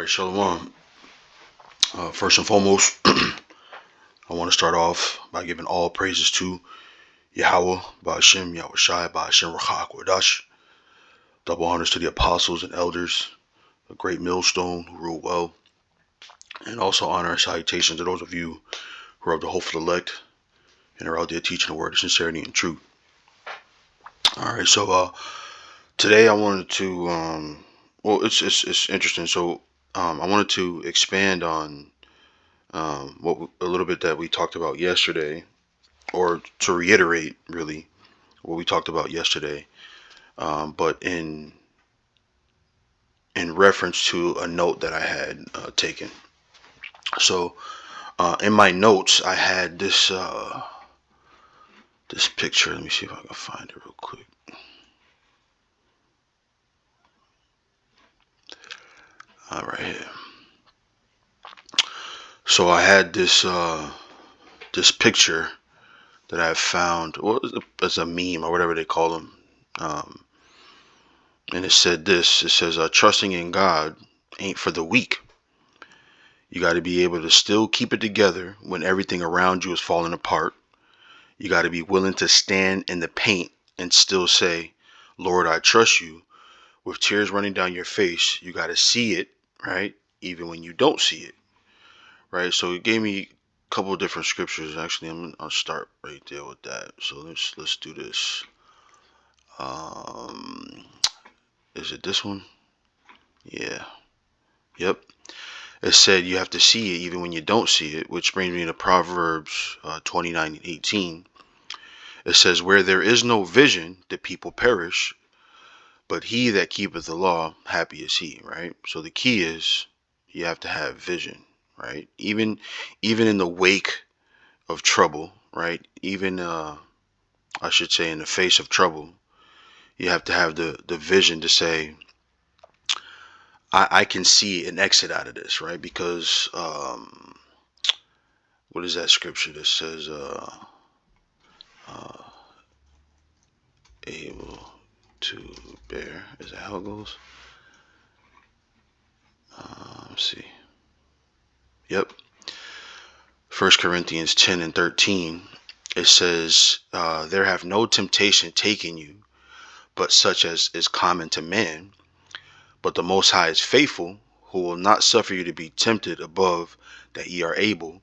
right, Shalom. First and foremost, I want to start off by giving all praises to Yahweh, Ba'ashem, Yahweh Shai, Ba'ashem, Rachak, Wadash. Double honors to the apostles and elders, a great millstone who rule well. And also honor and salutations to those of you who are of the hopeful elect and are out there teaching the word of sincerity and truth. All right, so today I wanted to, it's interesting. So I wanted to expand on a little bit that we talked about yesterday, or to reiterate really what we talked about yesterday, but in reference to a note that I had taken. So in my notes, I had this picture. Let me see if I can find it real quick. Right here. So I had this picture that I found. Well, it's a meme or whatever they call them. And it said this. It says, "Trusting in God ain't for the weak. You got to be able to still keep it together when everything around you is falling apart. You got to be willing to stand in the paint and still say, Lord, I trust you. With tears running down your face, you got to see it, right? Even when you don't see it, right?" So it gave me a couple of different scriptures. Actually, I'll start right there with that. So let's do this. Is it this one? Yeah. Yep. It said you have to see it even when you don't see it, which brings me to Proverbs 29:18. It says, "Where there is no vision, the people perish, but he that keepeth the law, happy is he," right? So the key is you have to have vision, right? Even in the wake of trouble, right? Even I should say in the face of trouble, you have to have the vision to say, I can see an exit out of this, right? Because what is that scripture that says uh, able to bear? Is that how it goes? Let's see. Yep. 1 Corinthians 10:13. It says, "There have no temptation taken you, but such as is common to man. But the Most High is faithful, who will not suffer you to be tempted above that ye are able,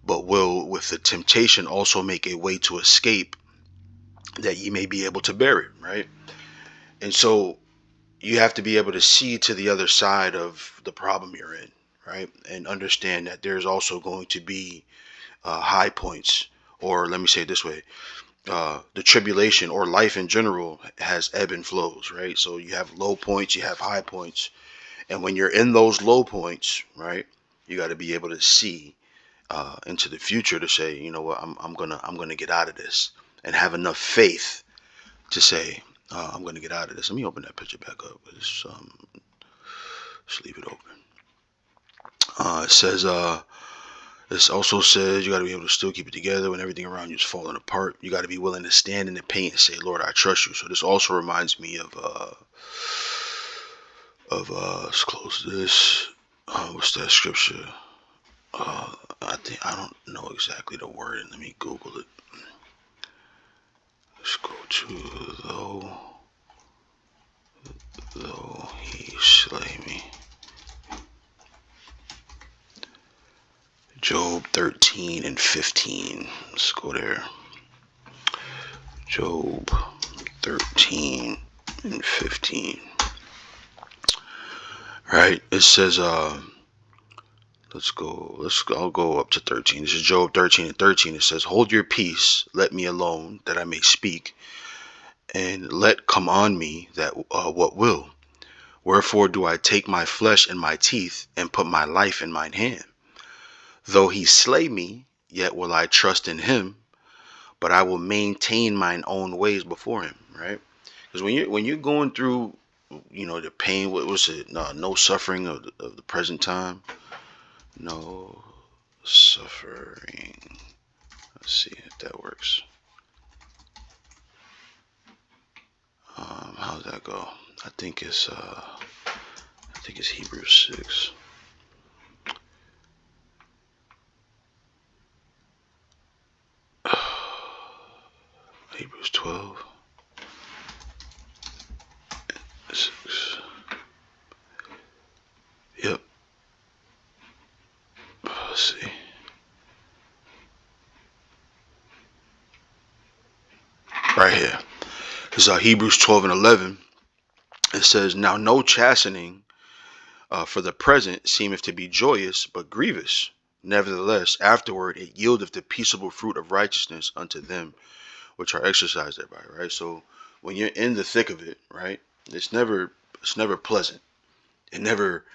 but will with the temptation also make a way to escape, that ye may be able to bear it," right? And so you have to be able to see to the other side of the problem you're in, right? And understand that there's also going to be high points, or let me say it this way. The tribulation or life in general has ebb and flows, right? So you have low points, you have high points. And when you're in those low points, right, you got to be able to see into the future to say, you know what, I'm gonna get out of this, and have enough faith to say, I'm gonna get out of this. Let me open that picture back up. Just leave it open. It says, this also says you got to be able to still keep it together when everything around you is falling apart. You got to be willing to stand in the paint and say, Lord, I trust you. So this also reminds me of let's close this. What's that scripture? I don't know exactly the word. Let me Google it. Let's go to though he slay me. Job 13:15. Let's go there. Job 13:15. Right. It says, I'll go up to 13. This is Job 13:13. It says, "Hold your peace, let me alone, that I may speak, and let come on me that what will. Wherefore do I take my flesh in my teeth, and put my life in mine hand? Though he slay me, yet will I trust in him, but I will maintain mine own ways before him," right? Because when you're going through, the pain, what was it? No suffering of the present time. No suffering. Let's see if that works. How does that go? I think it's Hebrews 6. Hebrews 12. 6. Yep. Let's see. Right here. This is Hebrews 12 and 11. It says, now no chastening for the present seemeth to be joyous, but grievous. Nevertheless, afterward it yieldeth the peaceable fruit of righteousness unto them which are exercised thereby. Right. So when you're in the thick of it, right, it's never pleasant. It never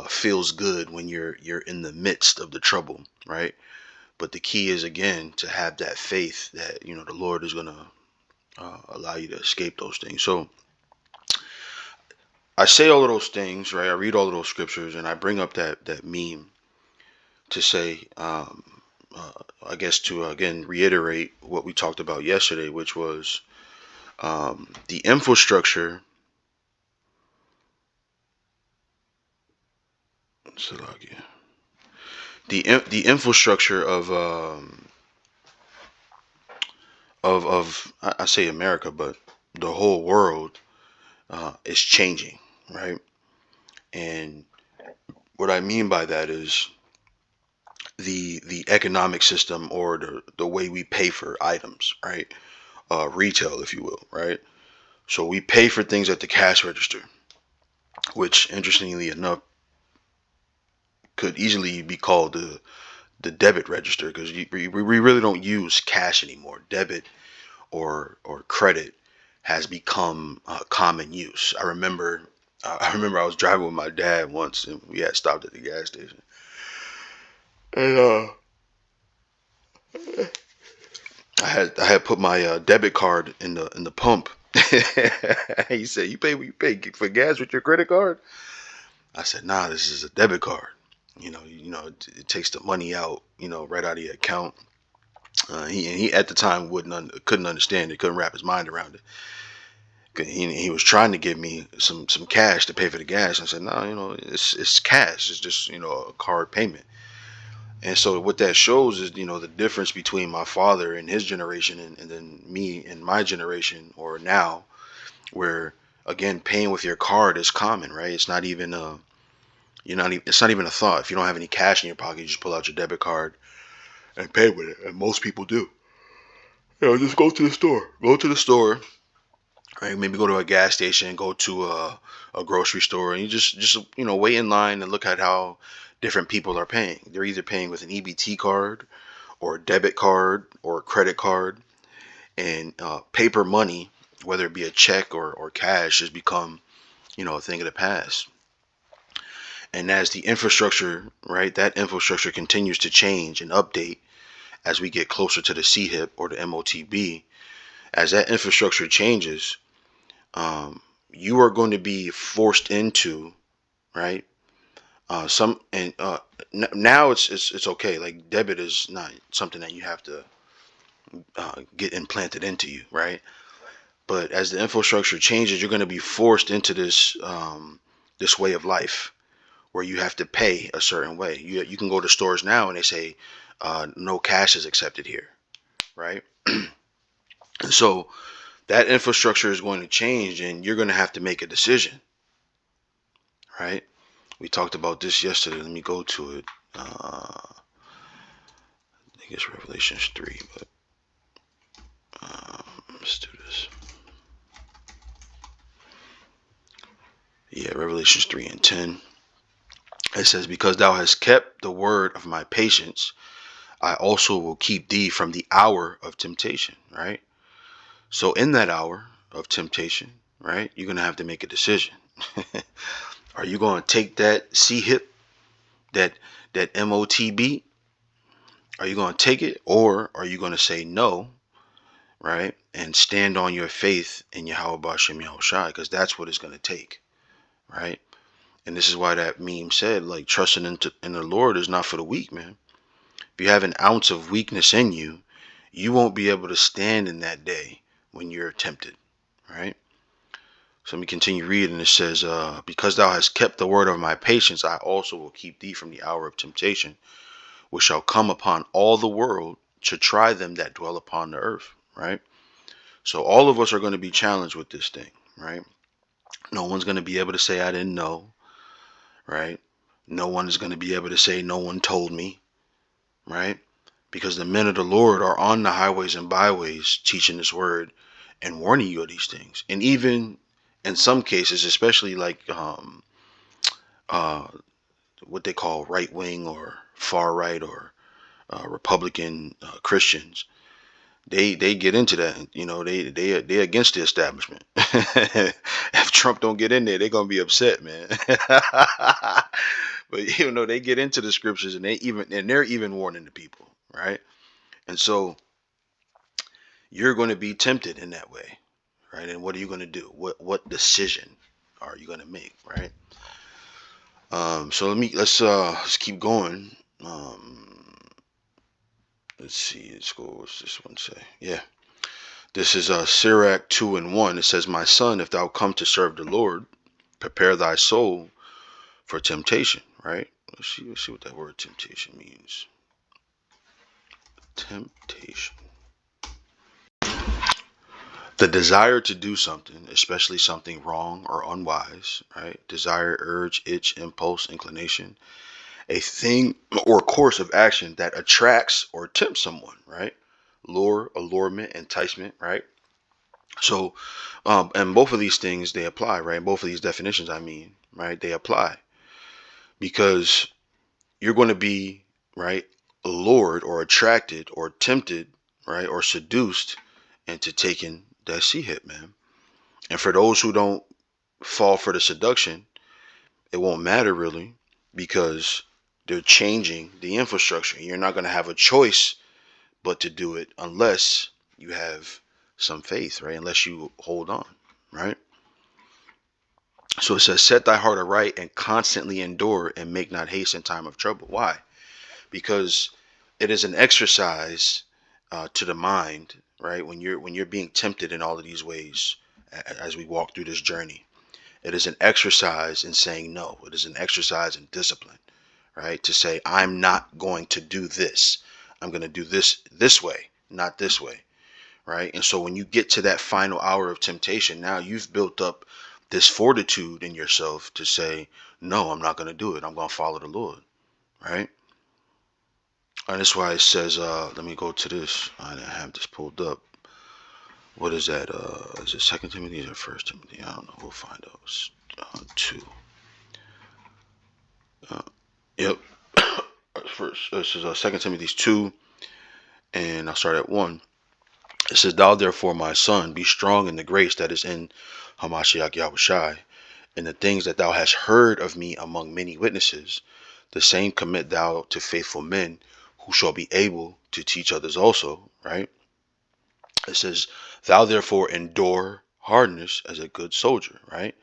feels good when you're in the midst of the trouble, right? But the key is, again, to have that faith that, you know, the Lord is gonna allow you to escape those things. So I say all of those things, right? I read all of those scriptures, and I bring up that meme to say, I guess, to again reiterate what we talked about yesterday, which was the infrastructure. The infrastructure of I say America, but the whole world is changing, right? And what I mean by that is the economic system, or the way we pay for items, right? Retail, if you will, right? So we pay for things at the cash register, which, interestingly enough, could easily be called the debit register, because we really don't use cash anymore. Debit or credit has become common use. I remember I was driving with my dad once, and we had stopped at the gas station, and I had put my debit card in the pump. He said, "You pay for gas with your credit card?" I said, "Nah, this is a debit card. It takes the money out, right out of your account." He at the time couldn't understand it, couldn't wrap his mind around it. He was trying to give me some cash to pay for the gas. I said, "No, it's cash. It's just, a card payment." And so what that shows is, the difference between my father and his generation, and then me and my generation, or now, where, again, paying with your card is common, right? It's not even it's not even a thought. If you don't have any cash in your pocket, you just pull out your debit card and pay with it. And most people do. Just go to the store. Go to the store, right? Maybe go to a gas station, go to a grocery store, and you just wait in line and look at how different people are paying. They're either paying with an EBT card, or a debit card, or a credit card, and paper money, whether it be a check or cash, has become a thing of the past. And as the infrastructure, right, that infrastructure continues to change and update as we get closer to the CHIP or the MOTB. As that infrastructure changes, you are going to be forced into, right, some and now it's okay. Like, debit is not something that you have to get implanted into you, right? But as the infrastructure changes, you're going to be forced into this way of life where you have to pay a certain way. You can go to stores now and they say no cash is accepted here, right? And so that infrastructure is going to change, and you're going to have to make a decision, right? We talked about this yesterday. Let me go to it. I think it's Revelations 3, but let's do this. Yeah, Revelations 3 and 10. It says, because thou hast kept the word of my patience, I also will keep thee from the hour of temptation, right? So in that hour of temptation, right, you're going to have to make a decision. Are you going to take that CHIP, that MOTB? Are you going to take it, or are you going to say no, right, and stand on your faith in Yahweh B'Shem Yahushai? Because that's what it's going to take, right? And this is why that meme said, like, trusting in the Lord is not for the weak, man. If you have an ounce of weakness in you, you won't be able to stand in that day when you're tempted, right? So let me continue reading. It says, because thou hast kept the word of my patience, I also will keep thee from the hour of temptation, which shall come upon all the world to try them that dwell upon the earth, right? So all of us are going to be challenged with this thing, right? No one's going to be able to say I didn't know, right? No one is going to be able to say no one told me, right? Because the men of the Lord are on the highways and byways teaching this word and warning you of these things. And even in some cases, especially like uh, what they call right wing or far right or Republican Christians, they get into that. You know, they against the establishment. If Trump don't get in there, they're gonna be upset, man. But you know, they get into the scriptures and they're even warning the people, right? And so you're going to be tempted in that way, right? And what are you going to do? What decision are you going to make, right? So let's keep going. Let's see. Let's go. What's this one say? Yeah. This is Sirach 2:1. It says, "My son, if thou come to serve the Lord, prepare thy soul for temptation." Right? Let's see what that word temptation means. Temptation. The desire to do something, especially something wrong or unwise, right? Desire, urge, itch, impulse, inclination, a thing or course of action that attracts or tempts someone, right? Lure, allurement, enticement, right? So, and both of these things they apply, right? Both of these definitions, I mean, right? They apply because you're going to be, right, lured or attracted or tempted, right, or seduced into taking that C hit, man. And for those who don't fall for the seduction, it won't matter really because they're changing the infrastructure. You're not going to have a choice but to do it unless you have some faith, right? Unless you hold on, right? So it says, set thy heart aright and constantly endure and make not haste in time of trouble. Why? Because it is an exercise to the mind, right? When you're being tempted in all of these ways as we walk through this journey. It is an exercise in saying no. It is an exercise in discipline, right? To say, I'm not going to do this. I'm going to do this way, not this way, right? And so when you get to that final hour of temptation, now you've built up this fortitude in yourself to say, no, I'm not going to do it. I'm going to follow the Lord, right? And that's why it says, let me go to this. I didn't have this pulled up. What is that? Is it Second Timothy or First Timothy? I don't know. We'll find out. 2. Yep. First, this is Second Timothy 2, and I'll start at 1. It says, "Thou therefore, my son, be strong in the grace that is in Hamashiach Yahushai, and the things that thou hast heard of me among many witnesses, the same commit thou to faithful men, who shall be able to teach others also." Right? It says, "Thou therefore endure hardness as a good soldier." Right?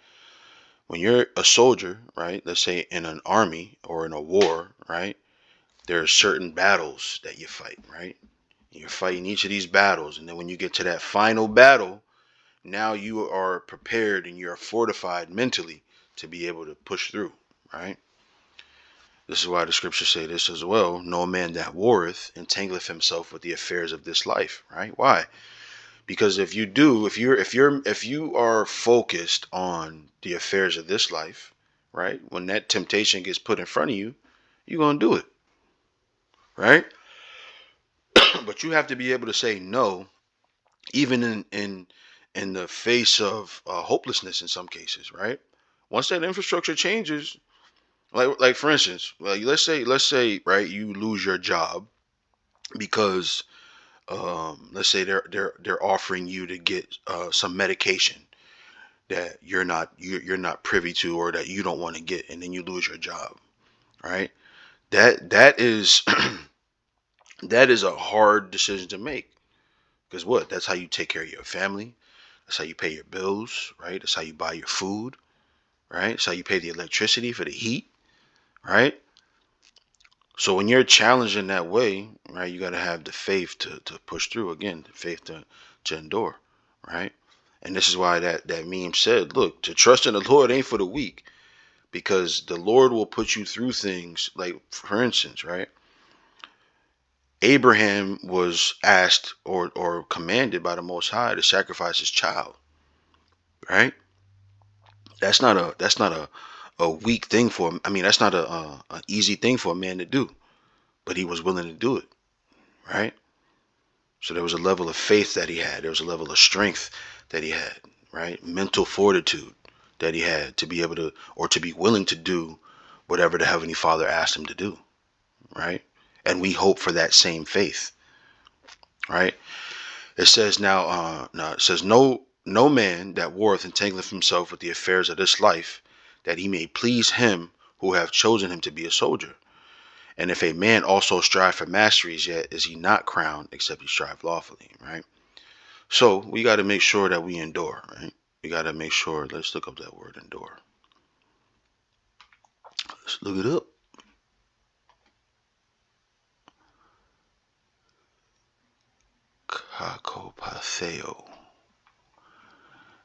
When you're a soldier, right? Let's say in an army or in a war, right? There are certain battles that you fight, right? You're fighting each of these battles, and then when you get to that final battle, now you are prepared and you're fortified mentally to be able to push through, right? This is why the scriptures say this as well: "No man that warreth entangleth himself with the affairs of this life." Right? Why? Because if you do, if you are focused on the affairs of this life, right? When that temptation gets put in front of you, you're gonna do it, right? But you have to be able to say no, even in the face of hopelessness in some cases, right? Once that infrastructure changes, like for instance, like let's say right, you lose your job because let's say they're offering you to get some medication that you're not privy to or that you don't want to get, and then you lose your job, right? That is that is a hard decision to make because what? That's how you take care of your family. That's how you pay your bills, right? That's how you buy your food, right? That's how you pay the electricity for the heat, right? So when you're challenged in that way, right, you got to have the faith to push through. Again, the faith to endure, right? And this is why that meme said, look, to trust in the Lord ain't for the weak, because the Lord will put you through things. Like, for instance, right, Abraham was asked or commanded by the Most High to sacrifice his child, right? That's not a weak thing for him. I mean, that's not a easy thing for a man to do, but he was willing to do it, right? So there was a level of faith that he had. There was a level of strength that he had, right? Mental fortitude that he had to be able to, or to be willing to do whatever the Heavenly Father asked him to do, right? And we hope for that same faith, right? It says now it says no man that warreth entangleth himself with the affairs of this life, that he may please him who have chosen him to be a soldier. And if a man also strive for masteries, yet is he not crowned, except he strive lawfully, right? So we got to make sure that we endure, right? We got to make sure. Let's look up that word endure. Let's look it up. Kakopatheo.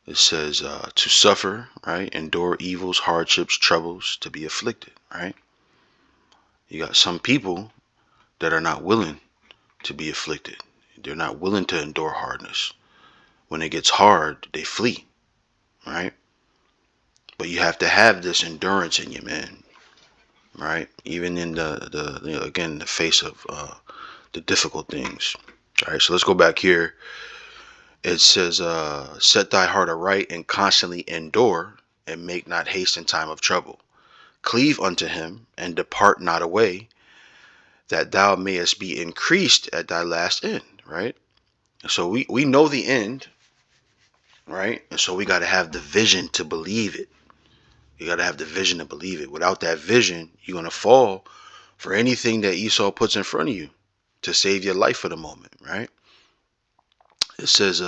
It says to suffer, right? Endure evils, hardships, troubles, to be afflicted, right? You got some people that are not willing to be afflicted. They're not willing to endure hardness. When it gets hard, they flee, right? But you have to have this endurance in you, man, right? Even in the you know, again, the face of the difficult things. All right, so let's go back here. It says, set thy heart aright and constantly endure, and make not haste in time of trouble. Cleave unto him and depart not away, that thou mayest be increased at thy last end, right? So we know the end, right? And so we got to have the vision to believe it. You got to have the vision to believe it. Without that vision, you're going to fall for anything that Esau puts in front of you to save your life for the moment, right? It says,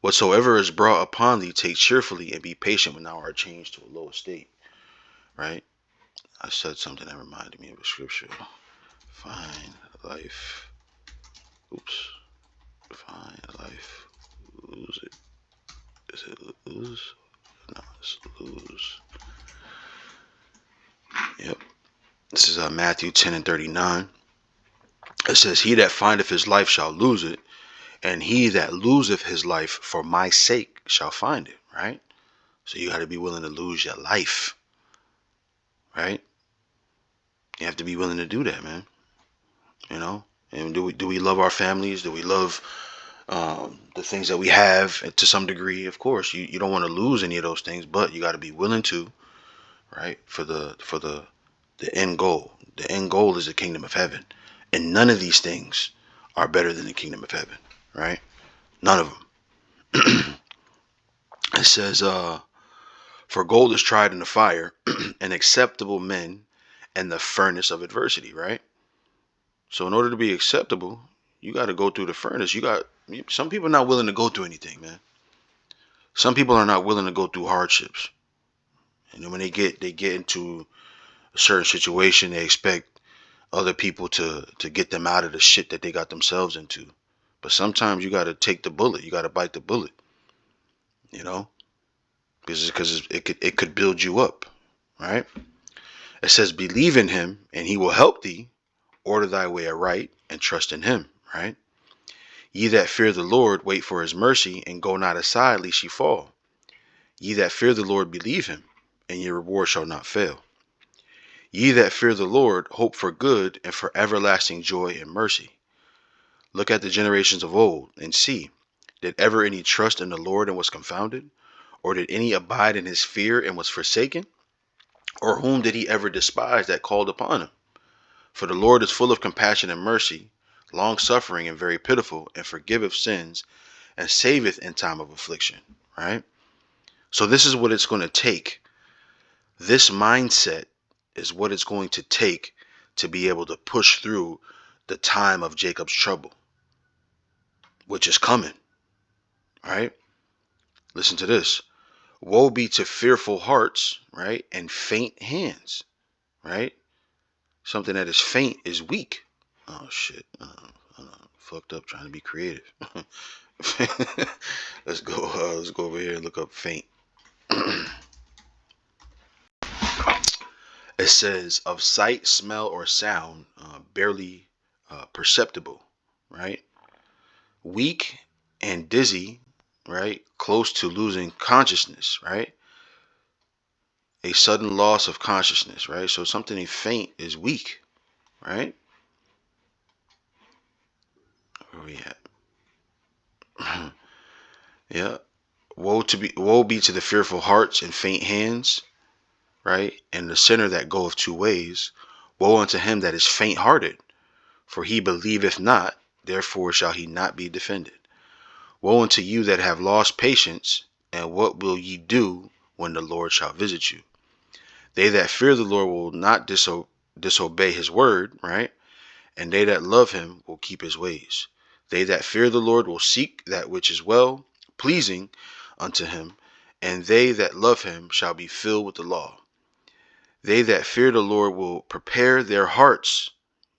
whatsoever is brought upon thee, take cheerfully and be patient when thou art changed to a low estate, right? I said something that reminded me of a scripture. Find life. Oops. Find life. Lose it. Is it lose? No, it's lose. Yep. This is Matthew 10 and 39. It says, he that findeth his life shall lose it, and he that loseth his life for my sake shall find it, right? So you got to be willing to lose your life, right? You have to be willing to do that, man. You know? And do we love our families? Do we love the things that we have to some degree? Of course, you don't want to lose any of those things, but you got to be willing to, right? For the end goal. The end goal is the kingdom of heaven, and none of these things are better than the kingdom of heaven, right? None of them. It says, for gold is tried in the fire, and acceptable men in the furnace of adversity, right? So in order to be acceptable, you got to go through the furnace. Some people are not willing to go through anything, man. Some people are not willing to go through hardships. And then when they get into a certain situation, they expect other people to get them out of the shit that they got themselves into. But sometimes you got to take the bullet. You got to bite the bullet, you know, because it could build you up, right? It says, believe in him and he will help thee. Order thy way aright and trust in him, right? Ye that fear the Lord, wait for his mercy, and go not aside, lest ye fall. Ye that fear the Lord, believe him, and your reward shall not fail. Ye that fear the Lord, hope for good, and for everlasting joy and mercy. Look at the generations of old, and see, did ever any trust in the Lord and was confounded? Or did any abide in his fear and was forsaken? Or whom did he ever despise that called upon him? For the Lord is full of compassion and mercy, long suffering and very pitiful, and forgiveth sins, and saveth in time of affliction, right? So this is what it's going to take. This mindset is what it's going to take to be able to push through the time of Jacob's trouble, which is coming, right? Listen to this. Woe be to fearful hearts, right? And faint hands, right? Something that is faint is weak. Oh, shit. Fucked up trying to be creative. Let's go over here and look up faint. It says, of sight, smell, or sound, barely perceptible, right? Weak and dizzy, right? Close to losing consciousness, right? A sudden loss of consciousness, right? So something faint is weak, right? Where we at? Yeah. Woe be to the fearful hearts and faint hands, right? And the sinner that goeth two ways. Woe unto him that is faint hearted, for he believeth not, therefore shall he not be defended. Woe unto you that have lost patience, and what will ye do when the Lord shall visit you? They that fear the Lord will not disobey his word, right? And they that love him will keep his ways. They that fear the Lord will seek that which is well pleasing unto him, and they that love him shall be filled with the law. They that fear the Lord will prepare their hearts.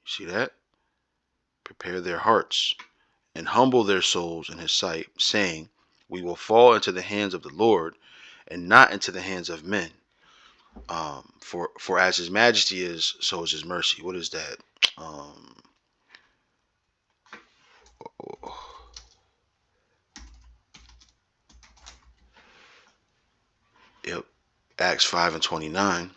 See that? Prepare their hearts and humble their souls in his sight, saying, we will fall into the hands of the Lord and not into the hands of men. For as his majesty is, so is his mercy. What is that? Yep. Acts 5:29.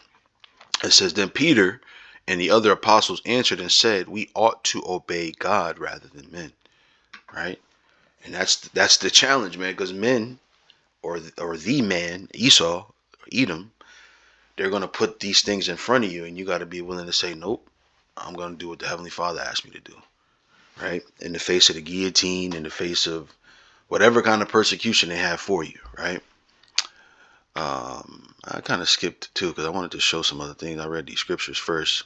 It says, then Peter and the other apostles answered and said, we ought to obey God rather than men. Right? And that's the challenge, man, because men or the man, Esau, or Edom, they're going to put these things in front of you, and you got to be willing to say, nope, I'm going to do what the Heavenly Father asked me to do. Right? In the face of the guillotine, in the face of whatever kind of persecution they have for you, right? I kind of skipped too because I wanted to show some other things. I read these scriptures first,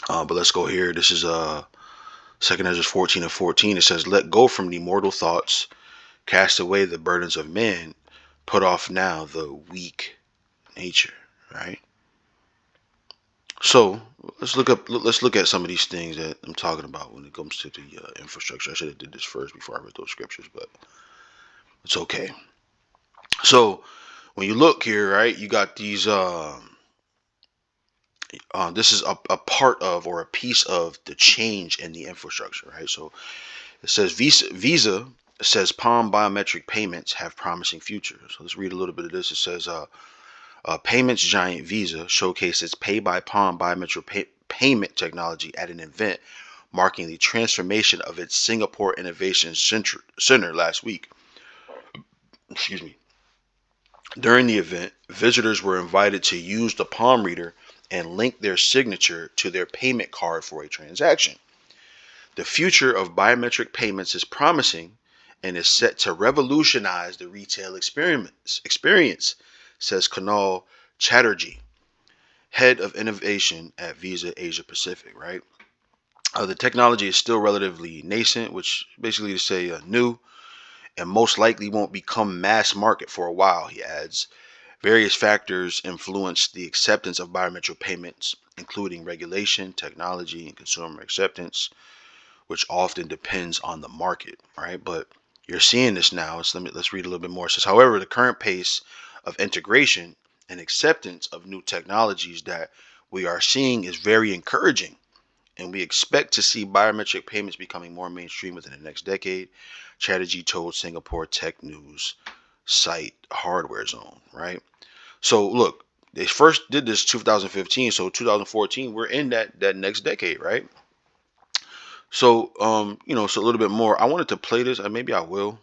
but let's go here. This is 2 Ezra 14:14. It says, let go from the mortal thoughts, cast away the burdens of man, put off now the weak nature, right? So let's look at some of these things that I'm talking about when it comes to the infrastructure. I should have did this first before I read those scriptures, but it's okay. So when you look here, right, you got these. This is a part of or a piece of the change in the infrastructure, right? So it says Visa says Palm biometric payments have promising future. So let's read a little bit of this. It says payments giant Visa showcased its Pay by Palm biometric payment technology at an event marking the transformation of its Singapore Innovation Center last week. Excuse me. During the event, visitors were invited to use the palm reader and link their signature to their payment card for a transaction. The future of biometric payments is promising and is set to revolutionize the retail experience, says Kunal Chatterjee, head of innovation at Visa Asia Pacific, right? The technology is still relatively nascent, which basically to say new, and most likely won't become mass market for a while, he adds. Various factors influence the acceptance of biometric payments, including regulation, technology, and consumer acceptance, which often depends on the market, right? But you're seeing this now. Let's read a little bit more. It says, however, the current pace of integration and acceptance of new technologies that we are seeing is very encouraging, and we expect to see biometric payments becoming more mainstream within the next decade, Chatterjee told Singapore Tech News site Hardware Zone, right? So look, they first did this 2015, so 2014, we're in that next decade, right? So so a little bit more. I wanted to play this, and maybe I will,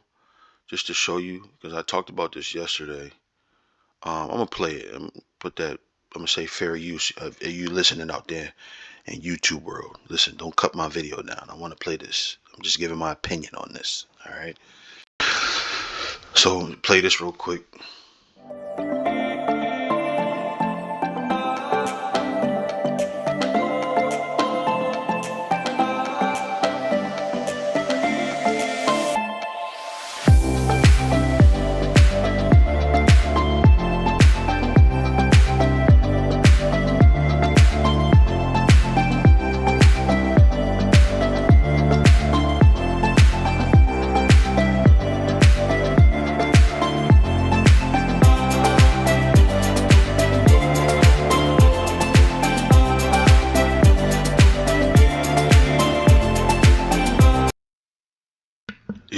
just to show you, because I talked about this yesterday. I'm gonna play it. I'm gonna say fair use. You listening out there in YouTube world, listen, don't cut my video down. I want to play this. I'm just giving my opinion on this. All right. So play this real quick.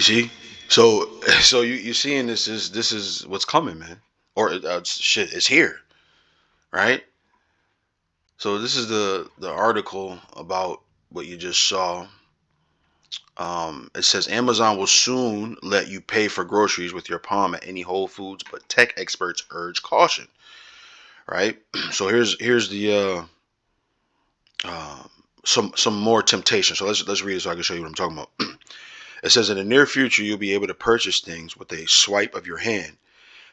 see? So you seeing this is what's coming, man. Or shit, it's here, right? So this is the article about what you just saw. It says Amazon will soon let you pay for groceries with your palm at any Whole Foods, but tech experts urge caution. Right. So here's the uh, some more temptation. So let's read it so I can show you what I'm talking about. It says in the near future you'll be able to purchase things with a swipe of your hand.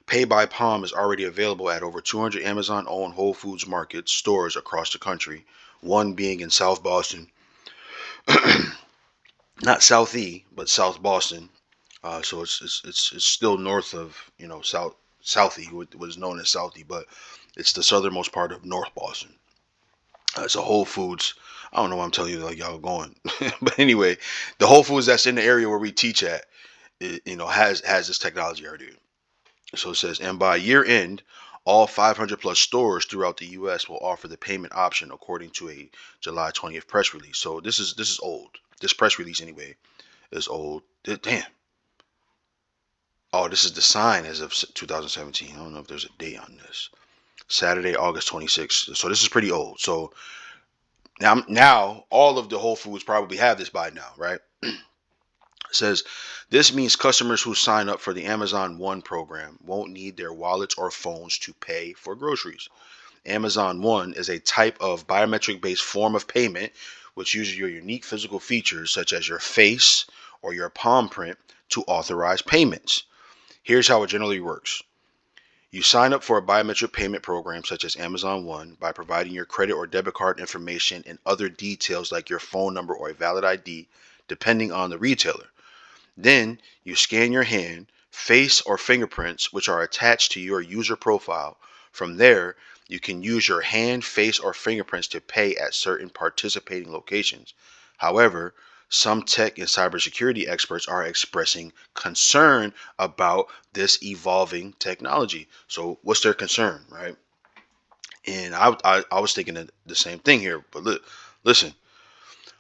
Pay by Palm is already available at over 200 Amazon-owned Whole Foods Market stores across the country, one being in South Boston. Not South E, but South Boston. So it's still north of Southie, what was known as Southie, but it's the southernmost part of North Boston. It's a Whole Foods. I don't know why I'm telling you like y'all going, but anyway, the Whole Foods that's in the area where we teach at, has this technology already. So it says, and by year end, all 500 plus stores throughout the U.S. will offer the payment option, according to a July 20th press release. So this is old. This press release anyway is old. Damn. Oh, this is the sign as of 2017. I don't know if there's a date on this. Saturday, August 26th. So this is pretty old. So now all of the Whole Foods probably have this by now, right? It says this means customers who sign up for the Amazon One program won't need their wallets or phones to pay for groceries. Amazon One is a type of biometric based form of payment which uses your unique physical features such as your face or your palm print to authorize payments. Here's how it generally works. You sign up for a biometric payment program such as Amazon One by providing your credit or debit card information and other details like your phone number or a valid ID, depending on the retailer. Then you scan your hand, face, or fingerprints, which are attached to your user profile. From there, you can use your hand, face, or fingerprints to pay at certain participating locations. However, some tech and cybersecurity experts are expressing concern about this evolving technology. So, what's their concern, right? And I was thinking the same thing here, but listen.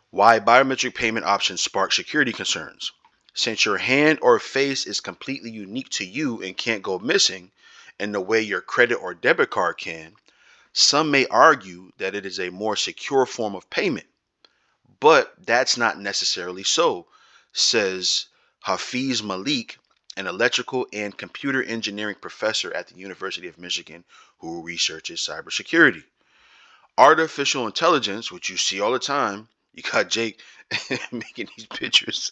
Why biometric payment options spark security concerns. Since your hand or face is completely unique to you and can't go missing in the way your credit or debit card can, some may argue that it is a more secure form of payment. But that's not necessarily so, says Hafiz Malik, an electrical and computer engineering professor at the University of Michigan who researches cybersecurity. Artificial intelligence, which you see all the time, you got Jake making these pictures.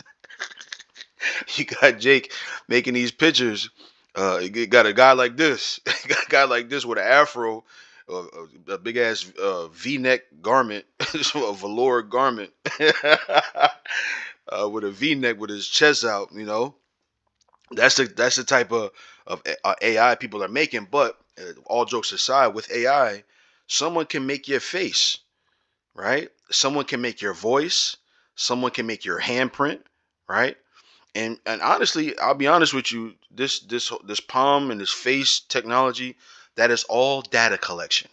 You got Jake making these pictures. You got a guy like this. You got a guy like this with an afro, a big ass V-neck garment, a velour garment, with a V-neck with his chest out. That's the type of AI people are making. But all jokes aside, with AI, someone can make your face, right? Someone can make your voice. Someone can make your handprint, right? And honestly, I'll be honest with you, this palm and this face technology, that is all data collection.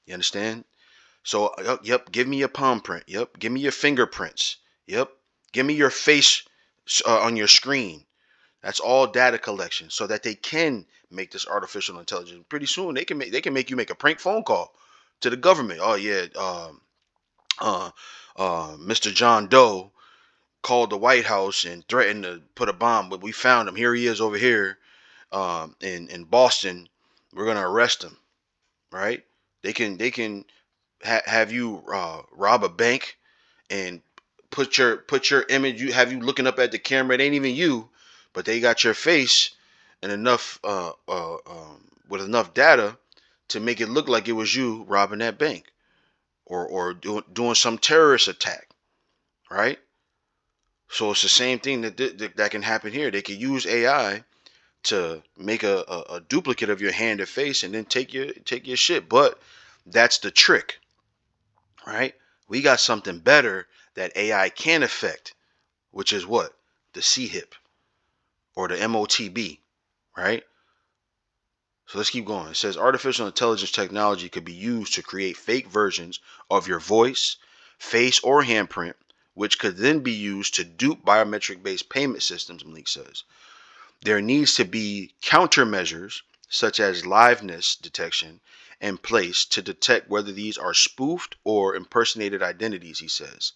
You understand? So yep, give me your palm print. Yep, give me your fingerprints. Yep, give me your face on your screen. That's all data collection, so that they can make this artificial intelligence. Pretty soon, they can make you make a prank phone call to the government. Oh yeah, uh, Mr. John Doe called the White House and threatened to put a bomb, but we found him. Here he is over here, in Boston. We're gonna arrest him, right? They can have you rob a bank and put your image. You have you looking up at the camera. It ain't even you, but they got your face and enough with enough data to make it look like it was you robbing that bank or doing some terrorist attack, right? So it's the same thing that can happen here. They can use AI to make a duplicate of your hand or face and then take your shit. But that's the trick, right? We got something better that AI can affect, which is what? The CHIP or the MOTB, right? So let's keep going. It says artificial intelligence technology could be used to create fake versions of your voice, face, or handprint, which could then be used to dupe biometric-based payment systems, Malik says. There needs to be countermeasures, such as liveness detection, in place to detect whether these are spoofed or impersonated identities, he says.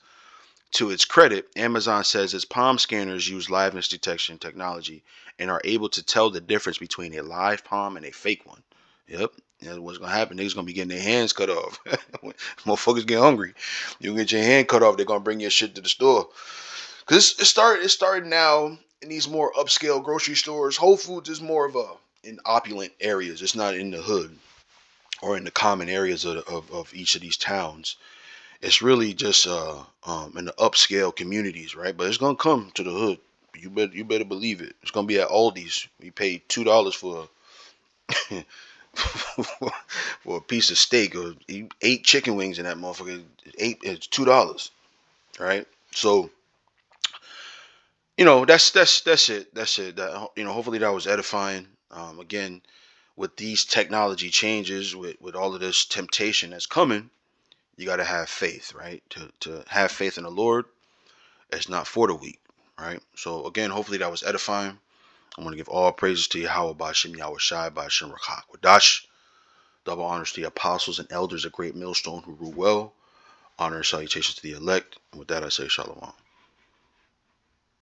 To its credit, Amazon says its palm scanners use liveness detection technology and are able to tell the difference between a live palm and a fake one. Yep. That's what's going to happen. Niggas going to be getting their hands cut off. When motherfuckers get hungry, you get your hand cut off, they're going to bring your shit to the store. Because it started now in these more upscale grocery stores. Whole Foods is more of in opulent areas. It's not in the hood or in the common areas of each of these towns. It's really just in the upscale communities, right? But it's gonna come to the hood. You better believe it. It's gonna be at Aldi's. We paid $2 for for a piece of steak, or 8 chicken wings in that motherfucker. It's $2, right? So that's it. That's it. Hopefully that was edifying. Again, with these technology changes, with all of this temptation that's coming, you got to have faith, right? To have faith in the Lord. It's not for the weak, right? So again, hopefully that was edifying. I want to give all praises to Yahweh Bashim Yahweh Shai Bashim Rakak Wadash. Double honors to the apostles and elders of Great Millstone who rule well. Honor and salutations to the elect. And with that, I say Shalom.